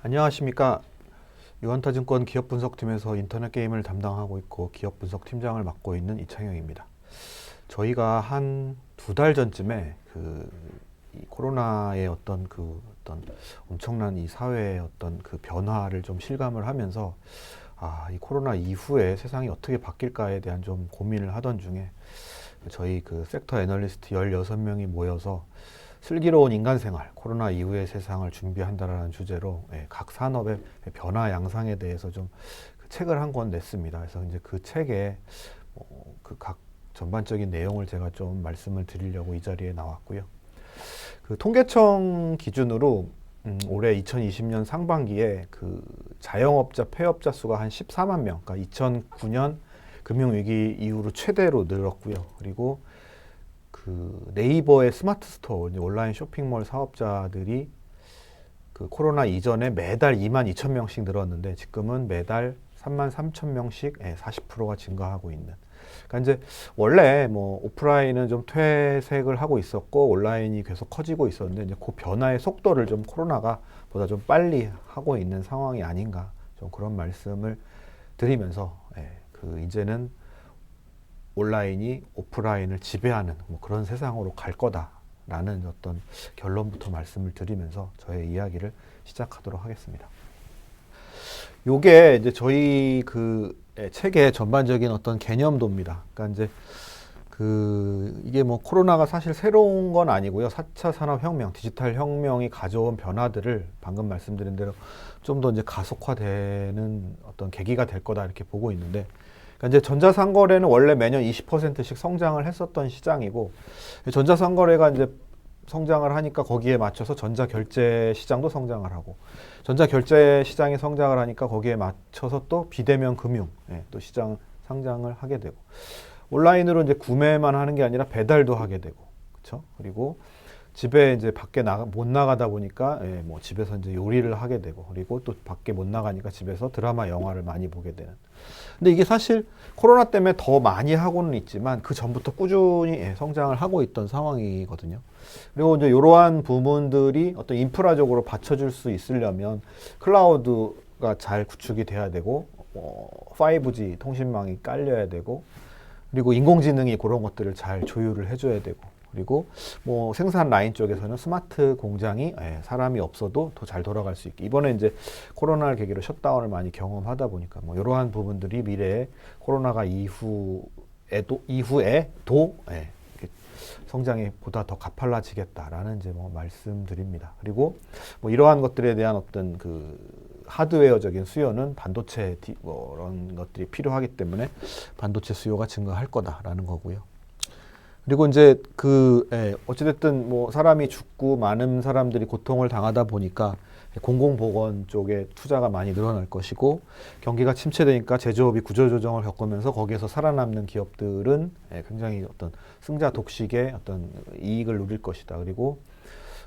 안녕하십니까. 유한타증권 기업분석팀에서 인터넷 게임을 담당하고 있고 기업분석팀장을 맡고 있는 이창영입니다. 저희가 한 2달 전쯤에 이 코로나의 어떤 엄청난 이 사회의 어떤 그 변화를 좀 실감을 하면서 이 코로나 이후에 세상이 어떻게 바뀔까에 대한 좀 고민을 하던 중에 저희 그 섹터 애널리스트 16명이 모여서 슬기로운 인간 생활, 코로나 이후의 세상을 준비한다라는 주제로 각 산업의 변화 양상에 대해서 좀 책을 한 권 냈습니다. 그래서 이제 그 책에 그 각 전반적인 내용을 제가 좀 말씀을 드리려고 이 자리에 나왔고요. 그 통계청 기준으로 올해 2020년 상반기에 그 자영업자 폐업자 수가 한 14만 명, 그러니까 2009년 금융위기 이후로 최대로 늘었고요. 그리고 그 네이버의 스마트 스토어, 온라인 쇼핑몰 사업자들이 그 코로나 이전에 매달 2만 2천 명씩 늘었는데 지금은 매달 3만 3천 명씩 40%가 증가하고 있는. 그러니까 이제 원래 뭐 오프라인은 좀 퇴색을 하고 있었고 온라인이 계속 커지고 있었는데 이제 그 변화의 속도를 좀 코로나가 보다 좀 빨리 하고 있는 상황이 아닌가, 좀 그런 말씀을 드리면서 그 이제는 온라인이 오프라인을 지배하는 뭐 그런 세상으로 갈 거다라는 어떤 결론부터 말씀을 드리면서 저의 이야기를 시작하도록 하겠습니다. 요게 이제 저희 그 책의 전반적인 어떤 개념도입니다. 그러니까 이제 이게 뭐 코로나가 사실 새로운 건 아니고요. 4차 산업혁명, 디지털 혁명이 가져온 변화들을 방금 말씀드린 대로 좀 더 이제 가속화되는 어떤 계기가 될 거다 이렇게 보고 있는데, 이제 전자상거래는 원래 매년 20%씩 성장을 했었던 시장이고, 전자상거래가 이제 성장을 하니까 거기에 맞춰서 전자결제 시장도 성장을 하고, 전자결제 시장이 성장을 하니까 거기에 맞춰서 또 비대면 금융, 또 시장 상장을 하게 되고, 온라인으로 이제 구매만 하는 게 아니라 배달도 하게 되고, 그렇죠? 그리고 집에 이제 밖에 못 나가다 보니까 뭐 집에서 이제 요리를 하게 되고, 그리고 또 밖에 못 나가니까 집에서 드라마, 영화를 많이 보게 되는. 근데 이게 사실 코로나 때문에 더 많이 하고는 있지만 그 전부터 꾸준히 성장을 하고 있던 상황이거든요. 그리고 이제 이러한 부분들이 어떤 인프라적으로 받쳐줄 수 있으려면 클라우드가 잘 구축이 돼야 되고, 5G 통신망이 깔려야 되고, 그리고 인공지능이 그런 것들을 잘 조율을 해줘야 되고, 그리고 뭐 생산 라인 쪽에서는 스마트 공장이 사람이 없어도 더 잘 돌아갈 수 있게, 이번에 이제 코로나를 계기로 셧다운을 많이 경험하다 보니까 뭐 이러한 부분들이 미래에 코로나가 이후에도 성장이 보다 더 가팔라지겠다라는 이제 뭐 말씀드립니다. 그리고 뭐 이러한 것들에 대한 어떤 그 하드웨어적인 수요는 반도체 그런 것들이 필요하기 때문에 반도체 수요가 증가할 거다라는 거고요. 그리고 이제 어찌됐든 뭐 사람이 죽고 많은 사람들이 고통을 당하다 보니까 공공보건 쪽에 투자가 많이 늘어날 것이고, 경기가 침체되니까 제조업이 구조조정을 겪으면서 거기에서 살아남는 기업들은 굉장히 어떤 승자 독식의 어떤 이익을 누릴 것이다. 그리고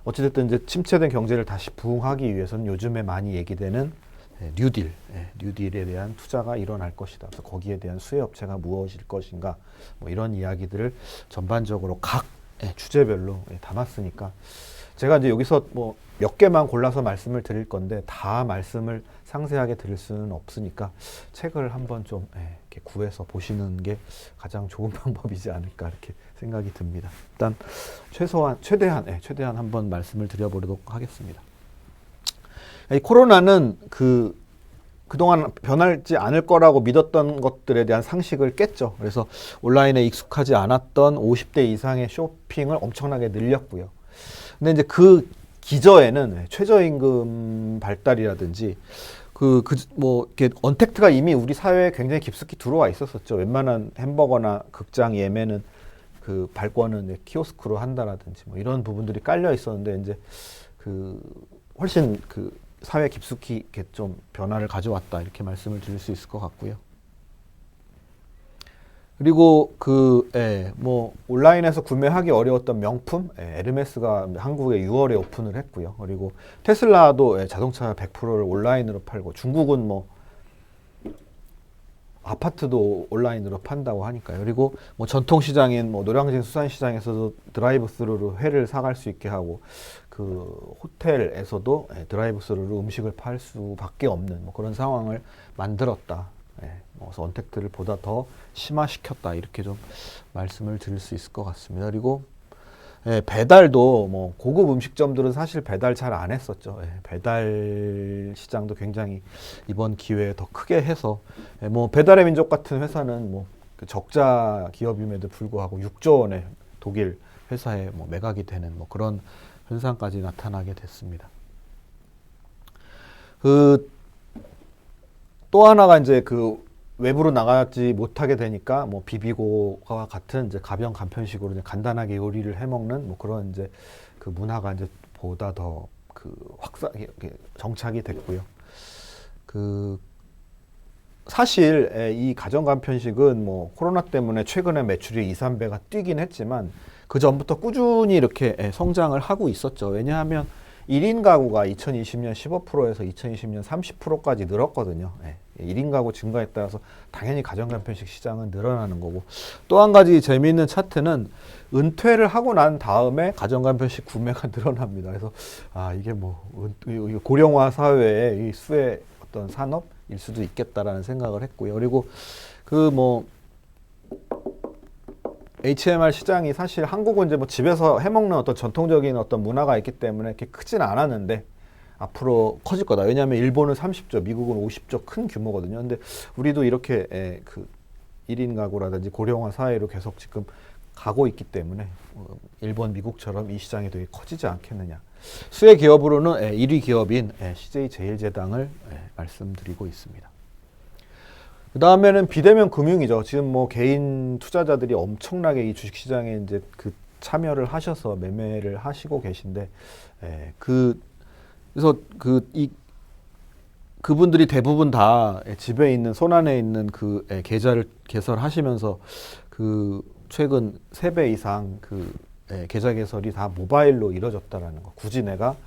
어찌됐든 이제 침체된 경제를 다시 부흥하기 위해서는 요즘에 많이 얘기되는 뉴딜에 대한 투자가 일어날 것이다. 그래서 거기에 대한 수혜 업체가 무엇일 것인가, 뭐 이런 이야기들을 전반적으로 각 주제별로 담았으니까, 제가 이제 여기서 뭐 몇 개만 골라서 말씀을 드릴 건데 다 말씀을 상세하게 드릴 수는 없으니까 책을 한번 좀 이렇게 구해서 보시는 게 가장 좋은 방법이지 않을까 이렇게 생각이 듭니다. 일단 최대한 한번 말씀을 드려보도록 하겠습니다. 이 코로나는 그동안 변하지 않을 거라고 믿었던 것들에 대한 상식을 깼죠. 그래서 온라인에 익숙하지 않았던 50대 이상의 쇼핑을 엄청나게 늘렸고요. 근데 이제 그 기저에는 최저임금 발달이라든지 뭐 이렇게 언택트가 이미 우리 사회에 굉장히 깊숙이 들어와 있었었죠. 웬만한 햄버거나 극장 예매는 그 발권은 키오스크로 한다라든지 뭐 이런 부분들이 깔려 있었는데, 이제 훨씬 사회 깊숙이 이렇게 좀 변화를 가져왔다 이렇게 말씀을 드릴 수 있을 것 같고요. 그리고 뭐 온라인에서 구매하기 어려웠던 명품 에르메스가 한국에 6월에 오픈을 했고요. 그리고 테슬라도 자동차 100%를 온라인으로 팔고, 중국은 뭐 아파트도 온라인으로 판다고 하니까요. 그리고 뭐 전통시장인 뭐 노량진 수산시장에서도 드라이브 스루로 회를 사갈 수 있게 하고, 그 호텔에서도 드라이브 스루로 음식을 팔 수밖에 없는 뭐 그런 상황을 만들었다. 뭐 언택트를 보다 더 심화시켰다. 이렇게 좀 말씀을 드릴 수 있을 것 같습니다. 그리고 배달도 뭐 고급 음식점들은 사실 배달 잘 안 했었죠. 배달 시장도 굉장히 이번 기회에 더 크게 해서 뭐 배달의 민족 같은 회사는 뭐 그 적자 기업임에도 불구하고 6조 원의 독일 회사에 뭐 매각이 되는 뭐 그런 현상까지 나타나게 됐습니다. 그 또 하나가 이제 그 외부로 나가지 못하게 되니까 뭐 비비고와 같은 이제 가변 간편식으로 이제 간단하게 요리를 해 먹는 뭐 그런 이제 그 문화가 이제 보다 더 그 정착이 됐고요. 그 사실 이 가정 간편식은 뭐 코로나 때문에 최근에 매출이 2~3배가 뛰긴 했지만 그 전부터 꾸준히 이렇게 성장을 하고 있었죠. 왜냐하면 1인 가구가 2020년 15%에서 2020년 30%까지 늘었거든요. 1인 가구 증가에 따라서 당연히 가정간편식 시장은 늘어나는 거고, 또 한 가지 재미있는 차트는 은퇴를 하고 난 다음에 가정간편식 구매가 늘어납니다. 그래서 이게 뭐 고령화 사회의 이 수의 어떤 산업일 수도 있겠다라는 생각을 했고요. 그리고 그 뭐 HMR 시장이 사실 한국은 이제 뭐 집에서 해먹는 어떤 전통적인 어떤 문화가 있기 때문에 이렇게 크진 않았는데 앞으로 커질 거다. 왜냐하면 일본은 30조, 미국은 50조 큰 규모거든요. 근데 우리도 이렇게 그 1인 가구라든지 고령화 사회로 계속 지금 가고 있기 때문에 일본, 미국처럼 이 시장이 되게 커지지 않겠느냐. 수혜 기업으로는 1위 기업인 CJ제일제당을 말씀드리고 있습니다. 그 다음에는 비대면 금융이죠. 지금 뭐 개인 투자자들이 엄청나게 이 주식시장에 이제 그 참여를 하셔서 매매를 하시고 계신데, 그래서 그분들이 대부분 다 집에 있는 손안에 있는 그 계좌를 개설하시면서 그 최근 3배 이상 그 계좌 개설이 다 모바일로 이루어졌다라는 거. 굳이 내가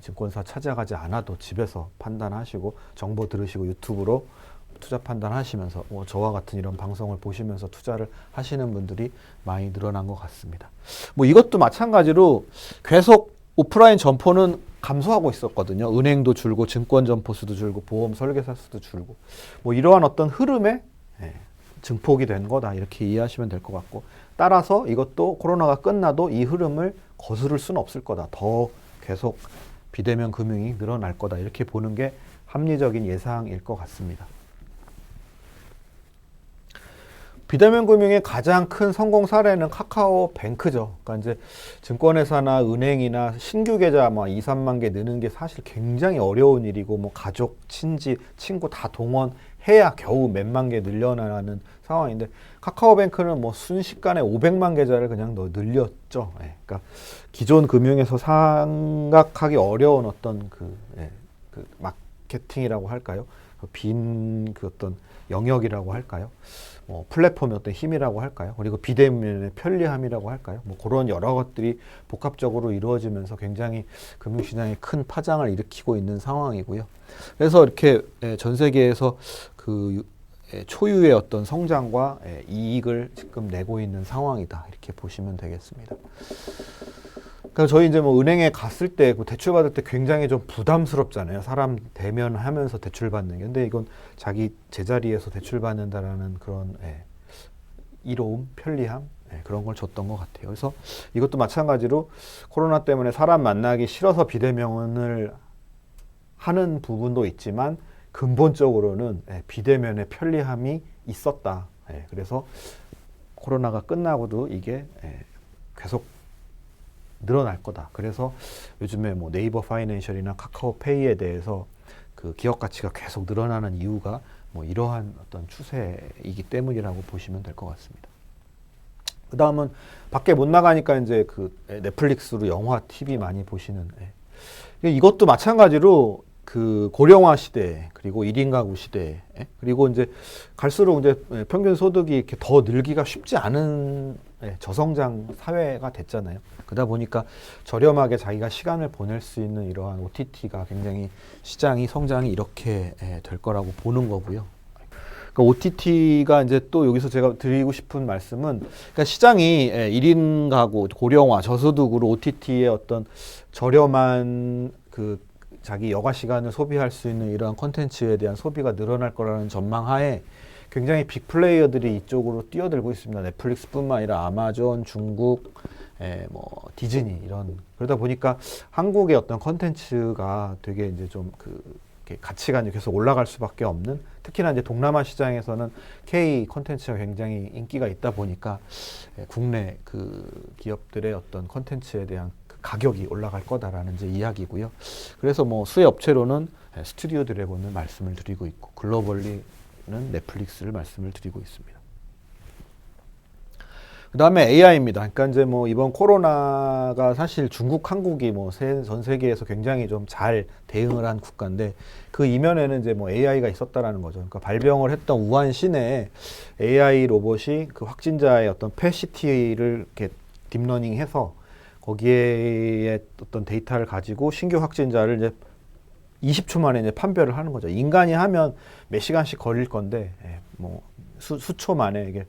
증권사 찾아가지 않아도 집에서 판단하시고 정보 들으시고 유튜브로 투자 판단하시면서 뭐 저와 같은 이런 방송을 보시면서 투자를 하시는 분들이 많이 늘어난 것 같습니다. 뭐 이것도 마찬가지로 계속 오프라인 점포는 감소하고 있었거든요. 은행도 줄고 증권 점포 수도 줄고 보험 설계사 수도 줄고 뭐 이러한 어떤 흐름에 증폭이 된 거다 이렇게 이해하시면 될 것 같고, 따라서 이것도 코로나가 끝나도 이 흐름을 거스를 수는 없을 거다. 더 계속 비대면 금융이 늘어날 거다 이렇게 보는 게 합리적인 예상일 것 같습니다. 비대면 금융의 가장 큰 성공 사례는 카카오뱅크죠. 그러니까 이제 증권회사나 은행이나 신규 계좌 뭐 2~3만 개 느는 게 사실 굉장히 어려운 일이고, 뭐 가족, 친지, 친구 다 동원해야 겨우 몇만 개 늘려나가는 상황인데, 카카오뱅크는 뭐 순식간에 500만 계좌를 그냥 늘렸죠. 그러니까 기존 금융에서 생각하기 어려운 어떤 그 마케팅이라고 할까요? 빈 그 어떤 영역이라고 할까요? 플랫폼의 어떤 힘이라고 할까요? 그리고 비대면의 편리함이라고 할까요? 뭐 그런 여러 것들이 복합적으로 이루어지면서 굉장히 금융시장에 큰 파장을 일으키고 있는 상황이고요. 그래서 이렇게 전 세계에서 그 초유의 어떤 성장과 이익을 지금 내고 있는 상황이다. 이렇게 보시면 되겠습니다. 그러니까 저희 이제 뭐 은행에 갔을 때 대출 받을 때 굉장히 좀 부담스럽잖아요. 사람 대면하면서 대출 받는 게. 근데 이건 자기 제자리에서 대출 받는다라는 그런 이로움, 편리함 그런 걸 줬던 것 같아요. 그래서 이것도 마찬가지로 코로나 때문에 사람 만나기 싫어서 비대면을 하는 부분도 있지만 근본적으로는 비대면의 편리함이 있었다. 그래서 코로나가 끝나고도 이게 계속 늘어날 거다. 그래서 요즘에 뭐 네이버 파이낸셜이나 카카오페이에 대해서 그 기업 가치가 계속 늘어나는 이유가 뭐 이러한 어떤 추세이기 때문이라고 보시면 될 것 같습니다. 그 다음은 밖에 못 나가니까 이제 그 넷플릭스로 영화, TV 많이 보시는. 이것도 마찬가지로 그 고령화 시대, 그리고 1인 가구 시대, 그리고 이제 갈수록 이제 평균 소득이 이렇게 더 늘기가 쉽지 않은 저성장 사회가 됐잖아요. 그러다 보니까 저렴하게 자기가 시간을 보낼 수 있는 이러한 OTT가 굉장히 시장이 성장이 이렇게 될 거라고 보는 거고요. 그러니까 OTT가 이제 또 여기서 제가 드리고 싶은 말씀은, 그러니까 시장이 1인 가구, 고령화, 저소득으로 OTT의 어떤 저렴한 그 자기 여가 시간을 소비할 수 있는 이러한 콘텐츠에 대한 소비가 늘어날 거라는 전망하에 굉장히 빅 플레이어들이 이쪽으로 뛰어들고 있습니다. 넷플릭스뿐만 아니라 아마존, 중국, 뭐 디즈니 이런. 그러다 보니까 한국의 어떤 콘텐츠가 되게 이제 좀 가치관이 계속 올라갈 수밖에 없는, 특히나 이제 동남아 시장에서는 K 콘텐츠가 굉장히 인기가 있다 보니까 국내 그 기업들의 어떤 콘텐츠에 대한 그 가격이 올라갈 거다라는 이제 이야기고요. 그래서 뭐 수혜 업체로는 스튜디오 드래곤을 말씀을 드리고 있고, 글로벌리는 넷플릭스를 말씀을 드리고 있습니다. 그 다음에 AI입니다. 그러니까 이제 뭐 이번 코로나가 사실 중국, 한국이 뭐 전 세계에서 굉장히 좀 잘 대응을 한 국가인데, 그 이면에는 이제 뭐 AI가 있었다라는 거죠. 그러니까 발병을 했던 우한 시내에 AI 로봇이 그 확진자의 어떤 패시티를 이렇게 딥러닝해서 거기에 어떤 데이터를 가지고 신규 확진자를 이제 20초 만에 이제 판별을 하는 거죠. 인간이 하면 몇 시간씩 걸릴 건데, 뭐 수초 만에 이게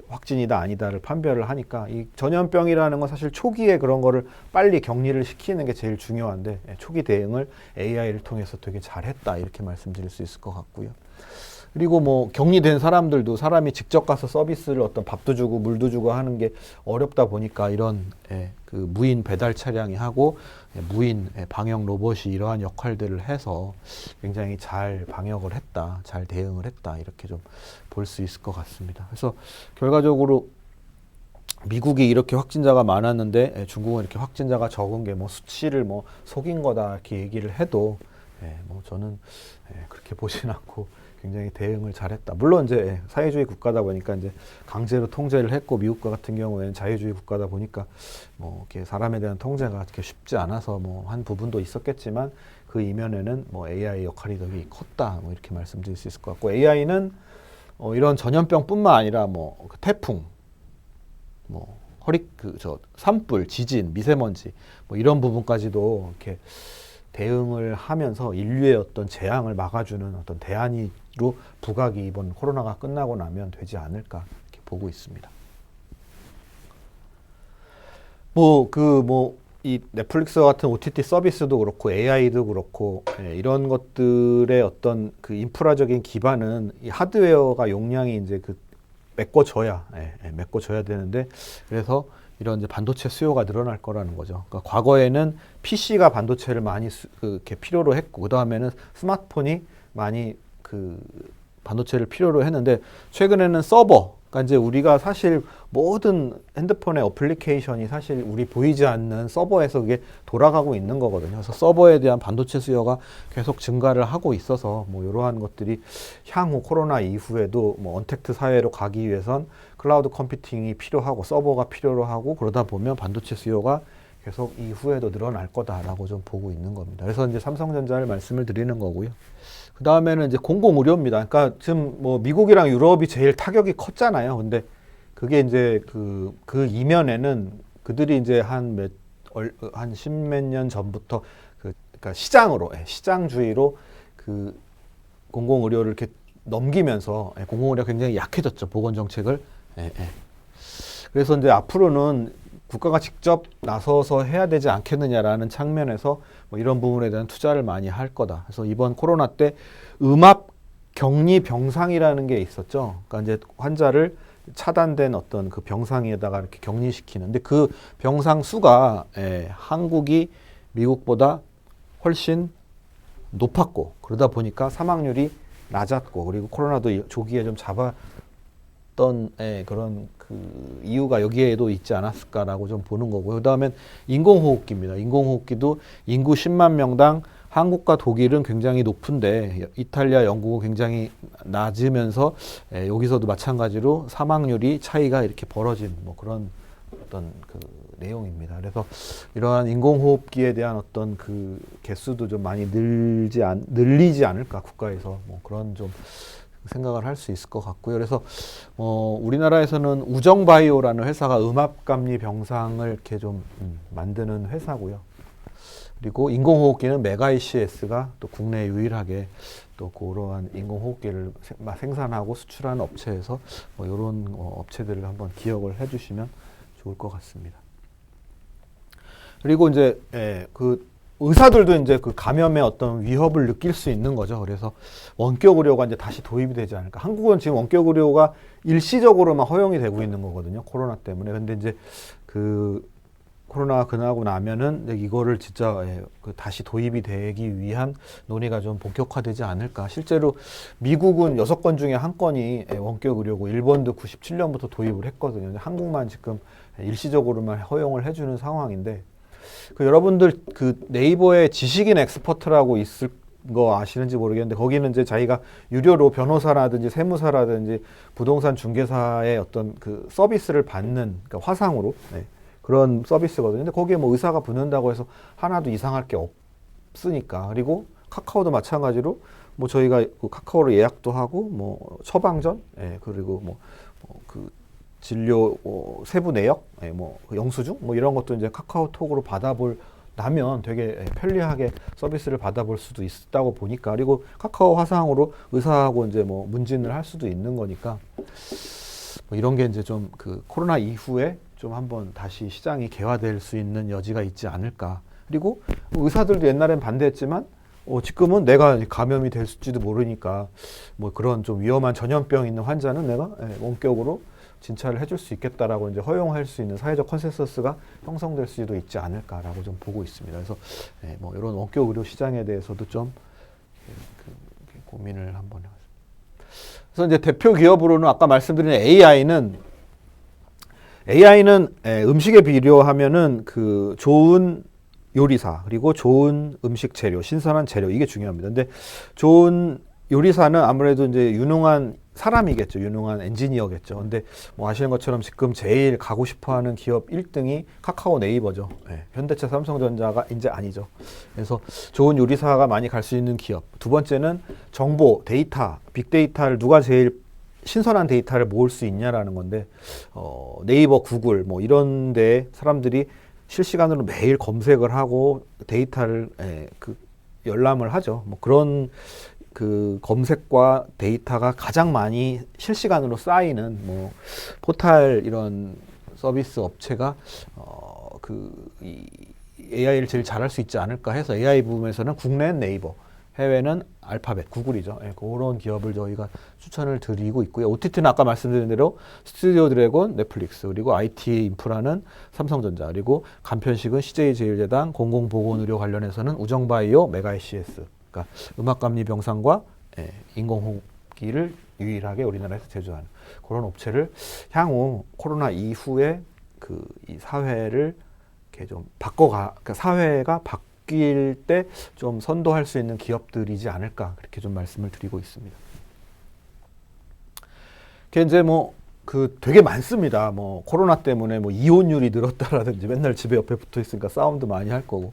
확진이다 아니다를 판별을 하니까, 이 전염병이라는 건 사실 초기에 그런 거를 빨리 격리를 시키는 게 제일 중요한데, 초기 대응을 AI를 통해서 되게 잘했다 이렇게 말씀드릴 수 있을 것 같고요. 그리고 뭐 격리된 사람들도 사람이 직접 가서 서비스를 어떤 밥도 주고 물도 주고 하는 게 어렵다 보니까 이런 그 무인 배달 차량이 하고 무인 방역 로봇이 이러한 역할들을 해서 굉장히 잘 방역을 했다, 잘 대응을 했다 이렇게 좀 볼 수 있을 것 같습니다. 그래서 결과적으로 미국이 이렇게 확진자가 많았는데 중국은 이렇게 확진자가 적은 게 뭐 수치를 뭐 속인 거다 이렇게 얘기를 해도 뭐 저는 그렇게 보진 않고 굉장히 대응을 잘했다. 물론 이제 사회주의 국가다 보니까 이제 강제로 통제를 했고, 미국과 같은 경우에는 자유주의 국가다 보니까 뭐 이렇게 사람에 대한 통제가 이렇게 쉽지 않아서 뭐 한 부분도 있었겠지만, 그 이면에는 뭐 AI 역할이 되게 컸다 뭐 이렇게 말씀드릴 수 있을 것 같고, AI는 이런 전염병뿐만 아니라 뭐 태풍, 뭐 산불, 지진, 미세먼지 뭐 이런 부분까지도 이렇게 대응을 하면서 인류의 어떤 재앙을 막아주는 어떤 대안으로 부각이 이번 코로나가 끝나고 나면 되지 않을까 이렇게 보고 있습니다. 이 넷플릭스 같은 OTT 서비스도 그렇고 AI도 그렇고 이런 것들의 어떤 그 인프라적인 기반은 이 하드웨어가 용량이 이제 메꿔줘야 되는데, 그래서 이런 이제 반도체 수요가 늘어날 거라는 거죠. 그러니까 과거에는 PC가 반도체를 많이 이렇게 필요로 했고, 그 다음에는 스마트폰이 많이 그 반도체를 필요로 했는데, 최근에는 서버, 그러니까 이제 우리가 사실 모든 핸드폰의 어플리케이션이 사실 우리 보이지 않는 서버에서 그게 돌아가고 있는 거거든요. 그래서 서버에 대한 반도체 수요가 계속 증가를 하고 있어서 뭐 이러한 것들이 향후 코로나 이후에도 뭐 언택트 사회로 가기 위해선 클라우드 컴퓨팅이 필요하고 서버가 필요로 하고, 그러다 보면 반도체 수요가 계속 이후에도 늘어날 거다라고 좀 보고 있는 겁니다. 그래서 이제 삼성전자를 말씀을 드리는 거고요. 그 다음에는 이제 공공의료입니다. 그러니까 지금 뭐 미국이랑 유럽이 제일 타격이 컸잖아요. 근데 그게 이제 그 이면에는 그들이 이제 한 십몇 년 전부터 그러니까 시장주의로 그 공공의료를 이렇게 넘기면서 공공의료가 굉장히 약해졌죠. 보건정책을. 그래서 이제 앞으로는 국가가 직접 나서서 해야 되지 않겠느냐라는 측면에서 뭐 이런 부분에 대한 투자를 많이 할 거다. 그래서 이번 코로나 때 음압 격리 병상이라는 게 있었죠. 그러니까 이제 환자를 차단된 어떤 그 병상에다가 이렇게 격리시키는. 근데 그 병상 수가 한국이 미국보다 훨씬 높았고, 그러다 보니까 사망률이 낮았고, 그리고 코로나도 조기에 좀 잡았던 그런 그 이유가 여기에도 있지 않았을까라고 좀 보는 거고요. 그 다음엔 인공호흡기입니다. 인공호흡기도 인구 10만 명당 한국과 독일은 굉장히 높은데 이탈리아, 영국은 굉장히 낮으면서 여기서도 마찬가지로 사망률이 차이가 이렇게 벌어진 뭐 그런 어떤 그 내용입니다. 그래서 이러한 인공호흡기에 대한 어떤 그 개수도 좀 많이 늘리지 않을까, 국가에서 뭐 그런 좀 생각을 할 수 있을 것 같고요. 그래서 우리나라에서는 우정바이오라는 회사가 음압감리 병상을 이렇게 좀 만드는 회사고요. 그리고 인공호흡기는 메가이CS가 또 국내 유일하게 또 그러한 인공호흡기를 생산하고 수출하는 업체에서 뭐 이런 업체들을 한번 기억을 해주시면 좋을 것 같습니다. 그리고 이제 그 의사들도 이제 그 감염의 어떤 위협을 느낄 수 있는 거죠. 그래서 원격 의료가 이제 다시 도입이 되지 않을까. 한국은 지금 원격 의료가 일시적으로만 허용이 되고 있는 거거든요. 코로나 때문에. 근데 이제 그 코로나가 끝나고 나면은 이거를 진짜 그 다시 도입이 되기 위한 논의가 좀 본격화되지 않을까. 실제로 미국은 6건 중에 1건이 원격 의료고 일본도 97년부터 도입을 했거든요. 한국만 지금 일시적으로만 허용을 해주는 상황인데, 그 여러분들 그 네이버에 지식인 엑스퍼트라고 있을 거 아시는지 모르겠는데, 거기는 이제 자기가 유료로 변호사라든지 세무사라든지 부동산 중개사의 어떤 그 서비스를 받는, 그러니까 화상으로 그런 서비스거든요. 근데 거기에 뭐 의사가 붙는다고 해서 하나도 이상할 게 없으니까. 그리고 카카오도 마찬가지로 뭐 저희가 그 카카오로 예약도 하고 뭐 처방전, 그리고 뭐 그 진료 세부 내역, 뭐 영수증 뭐 이런 것도 이제 카카오톡으로 받아보려면 되게 편리하게 서비스를 받아볼 수도 있다고 보니까. 그리고 카카오 화상으로 의사하고 이제 뭐 문진을 할 수도 있는 거니까, 뭐 이런 게 이제 좀 그 코로나 이후에 좀 한번 다시 시장이 개화될 수 있는 여지가 있지 않을까. 그리고 의사들도 옛날엔 반대했지만 지금은 내가 감염이 될지도 모르니까 뭐 그런 좀 위험한 전염병 있는 환자는 내가 원격으로 진찰을 해줄 수 있겠다라고 이제 허용할 수 있는 사회적 컨센서스가 형성될 수도 있지 않을까라고 좀 보고 있습니다. 그래서 뭐 이런 원격 의료 시장에 대해서도 좀 고민을 한번 해봤습니다. 그래서 이제 대표 기업으로는 아까 말씀드린 AI는 음식에 비료하면은 그 좋은 요리사, 그리고 좋은 음식 재료, 신선한 재료, 이게 중요합니다. 근데 좋은 요리사는 아무래도 이제 유능한 사람이겠죠. 유능한 엔지니어겠죠. 근데 뭐 아시는 것처럼 지금 제일 가고 싶어 하는 기업 1등이 카카오 네이버죠. 현대차, 삼성전자가 이제 아니죠. 그래서 좋은 요리사가 많이 갈 수 있는 기업. 두 번째는 정보, 데이터, 빅데이터를 누가 제일 신선한 데이터를 모을 수 있냐라는 건데, 네이버, 구글 뭐 이런 데 사람들이 실시간으로 매일 검색을 하고 데이터를 그 열람을 하죠. 뭐 그런 그 검색과 데이터가 가장 많이 실시간으로 쌓이는 뭐 포털 이런 서비스 업체가 이 AI를 제일 잘할 수 있지 않을까 해서, AI 부분에서는 국내는 네이버, 해외는 알파벳, 구글이죠. 그런 기업을 저희가 추천을 드리고 있고요. OTT는 아까 말씀드린 대로 스튜디오 드래곤, 넷플릭스, 그리고 IT 인프라는 삼성전자, 그리고 간편식은 CJ제일제당, 공공보건의료 관련해서는 우정바이오, 메가이CS. 그러니까 음압감리병상과 인공호흡기를 유일하게 우리나라에서 제조하는 그런 업체를 향후 코로나 이후에 이 사회를 이렇게 좀 그러니까 사회가 바뀔 때 좀 선도할 수 있는 기업들이지 않을까, 그렇게 좀 말씀을 드리고 있습니다. 이제 뭐 되게 많습니다. 뭐 코로나 때문에 뭐 이혼율이 늘었다라든지, 맨날 집에 옆에 붙어 있으니까 싸움도 많이 할 거고,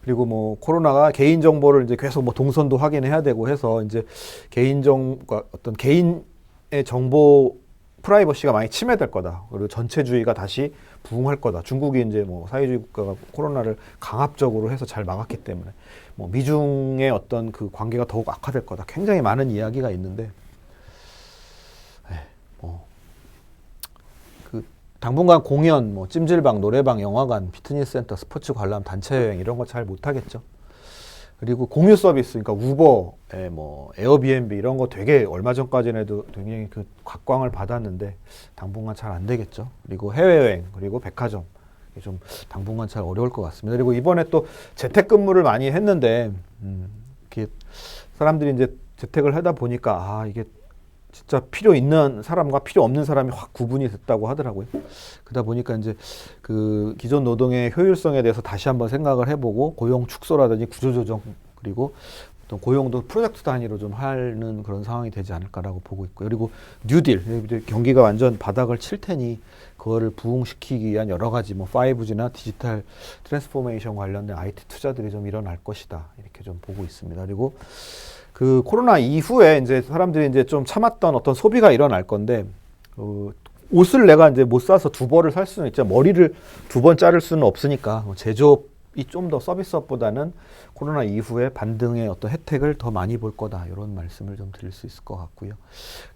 그리고 뭐 코로나가 개인 정보를 이제 계속 뭐 동선도 확인해야 되고 해서 이제 어떤 개인의 정보 프라이버시가 많이 침해될 거다. 그리고 전체주의가 다시 부흥할 거다. 중국이 이제 뭐 사회주의 국가가 코로나를 강압적으로 해서 잘 막았기 때문에 뭐 미중의 어떤 그 관계가 더욱 악화될 거다. 굉장히 많은 이야기가 있는데, 당분간 공연, 뭐 찜질방, 노래방, 영화관, 피트니스 센터, 스포츠 관람, 단체 여행 이런 거 잘 못하겠죠. 그리고 공유 서비스, 그러니까 우버, 뭐 에어비앤비 이런 거 되게 얼마 전까지는 해도 굉장히 그 각광을 받았는데 당분간 잘 안 되겠죠. 그리고 해외여행, 그리고 백화점 좀 당분간 잘 어려울 것 같습니다. 그리고 이번에 또 재택근무를 많이 했는데 이렇게 사람들이 이제 재택을 하다 보니까 이게 진짜 필요 있는 사람과 필요 없는 사람이 확 구분이 됐다고 하더라고요. 그러다 보니까 이제 그 기존 노동의 효율성에 대해서 다시 한번 생각을 해보고, 고용 축소라든지 구조조정, 그리고 어떤 고용도 프로젝트 단위로 좀 하는 그런 상황이 되지 않을까라고 보고 있고요. 그리고 뉴딜, 경기가 완전 바닥을 칠 테니 그거를 부흥시키기 위한 여러 가지 뭐 5G나 디지털 트랜스포메이션 관련된 IT 투자들이 좀 일어날 것이다, 이렇게 좀 보고 있습니다. 그리고 그 코로나 이후에 이제 사람들이 이제 좀 참았던 어떤 소비가 일어날 건데, 옷을 내가 이제 못 사서 두 벌을 살 수는 있죠. 머리를 두 번 자를 수는 없으니까 제조업 좀 더 서비스업보다는 코로나 이후에 반등의 어떤 혜택을 더 많이 볼 거다. 이런 말씀을 좀 드릴 수 있을 것 같고요.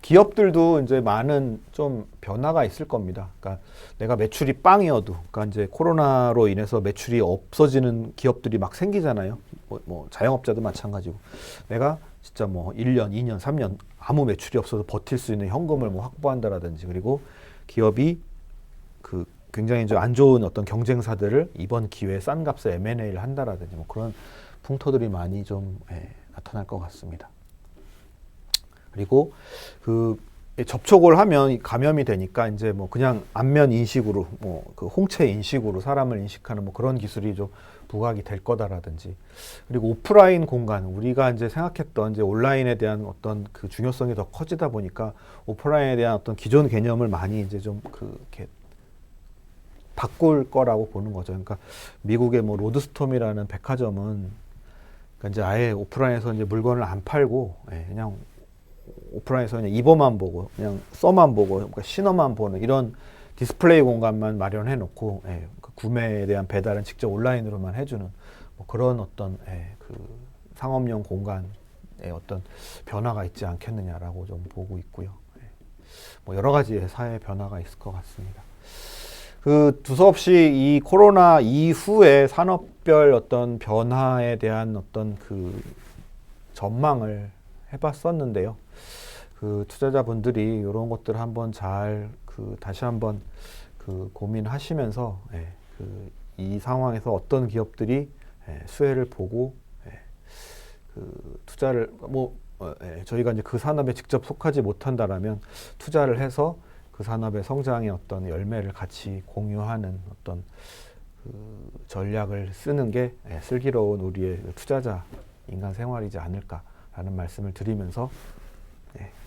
기업들도 이제 많은 좀 변화가 있을 겁니다. 그러니까 내가 매출이 빵이어도, 그러니까 이제 코로나로 인해서 매출이 없어지는 기업들이 막 생기잖아요. 뭐 자영업자도 마찬가지고. 내가 진짜 뭐 1년, 2년, 3년 아무 매출이 없어서 버틸 수 있는 현금을 뭐 확보한다라든지, 그리고 기업이 그 굉장히 이제 안 좋은 어떤 경쟁사들을 이번 기회에 싼 값에 M&A를 한다라든지 뭐 그런 풍토들이 많이 좀 나타날 것 같습니다. 그리고 그 접촉을 하면 감염이 되니까 이제 뭐 그냥 안면 인식으로 뭐 그 홍채 인식으로 사람을 인식하는 뭐 그런 기술이 좀 부각이 될 거다라든지, 그리고 오프라인 공간, 우리가 이제 생각했던 이제 온라인에 대한 어떤 그 중요성이 더 커지다 보니까 오프라인에 대한 어떤 기존 개념을 많이 이제 좀 이렇게 바꿀 거라고 보는 거죠. 그러니까 미국의 뭐 로드스톰이라는 백화점은 그러니까 이제 아예 오프라인에서 이제 물건을 안 팔고 그냥 오프라인에서 그냥 입어만 보고 그냥 써만 보고 그러니까 신어만 보는 이런 디스플레이 공간만 마련해 놓고 그 구매에 대한 배달은 직접 온라인으로만 해주는 뭐 그런 어떤 그 상업용 공간의 어떤 변화가 있지 않겠느냐라고 좀 보고 있고요. 뭐 여러 가지의 사회 변화가 있을 것 같습니다. 그 두서없이 이 코로나 이후에 산업별 어떤 변화에 대한 어떤 그 전망을 해봤었는데요. 그 투자자분들이 이런 것들을 한번 잘 다시 한번 그 고민하시면서 그 이 상황에서 어떤 기업들이 수혜를 보고 그 투자를 저희가 이제 그 산업에 직접 속하지 못한다라면 투자를 해서 그 산업의 성장의 어떤 열매를 같이 공유하는 어떤 그 전략을 쓰는 게 슬기로운 우리의 투자자 인간 생활이지 않을까라는 말씀을 드리면서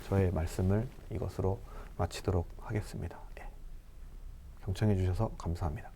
저의 말씀을 이것으로 마치도록 하겠습니다. 경청해 주셔서 감사합니다.